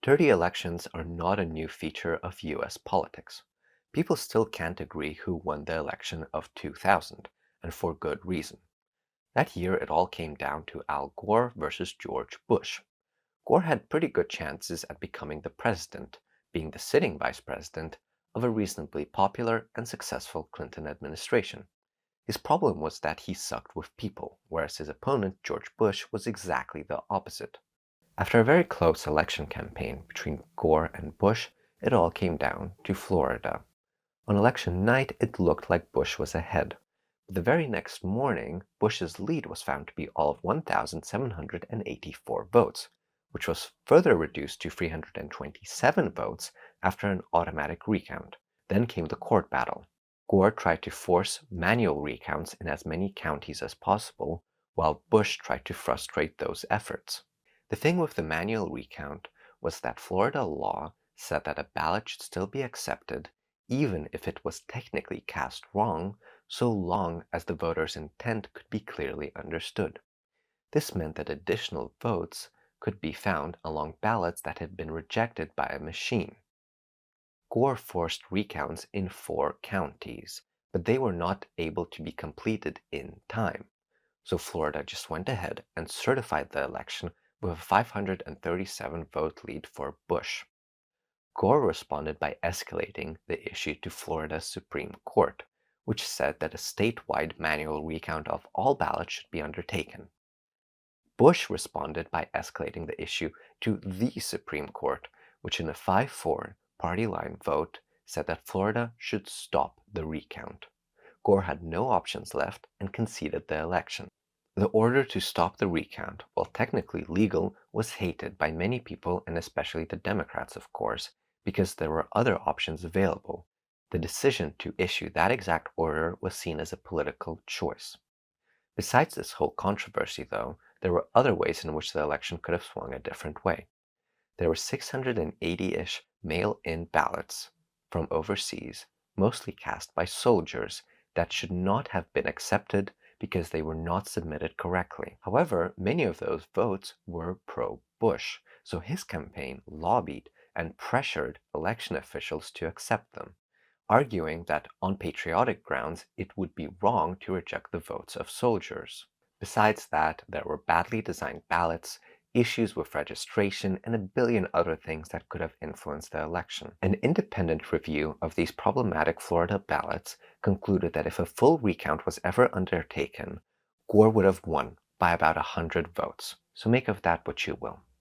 Dirty elections are not a new feature of US politics. People still can't agree who won the election of 2000, and for good reason. That year, it all came down to Al Gore versus George Bush. Gore had pretty good chances at becoming the president, being the sitting vice president of a reasonably popular and successful Clinton administration. His problem was that he sucked with people, whereas his opponent, George Bush, was exactly the opposite. After a very close election campaign between Gore and Bush, it all came down to Florida. On election night, it looked like Bush was ahead. But the very next morning, Bush's lead was found to be all of 1,784 votes, which was further reduced to 327 votes after an automatic recount. Then came the court battle. Gore tried to force manual recounts in as many counties as possible, while Bush tried to frustrate those efforts. The thing with the manual recount was that Florida law said that a ballot should still be accepted even if it was technically cast wrong, so long as the voter's intent could be clearly understood. This meant that additional votes could be found along ballots that had been rejected by a machine. Gore forced recounts in 4 counties, but they were not able to be completed in time. So Florida just went ahead and certified the election with a 537 vote lead for Bush. Gore responded by escalating the issue to Florida's Supreme Court, which said that a statewide manual recount of all ballots should be undertaken. Bush responded by escalating the issue to the Supreme Court, which in a 5-4 party line vote said that Florida should stop the recount. Gore had no options left and conceded the election. The order to stop the recount, while technically legal, was hated by many people and especially the Democrats, of course, because there were other options available. The decision to issue that exact order was seen as a political choice. Besides this whole controversy, though, there were other ways in which the election could have swung a different way. There were 680-ish mail-in ballots from overseas, mostly cast by soldiers, that should not have been accepted because they were not submitted correctly. However, many of those votes were pro-Bush, so his campaign lobbied and pressured election officials to accept them, arguing that on patriotic grounds it would be wrong to reject the votes of soldiers. Besides that, there were badly designed ballots, issues with registration, and a billion other things that could have influenced the election. An independent review of these problematic Florida ballots concluded that if a full recount was ever undertaken, Gore would have won by about 100 votes. So make of that what you will.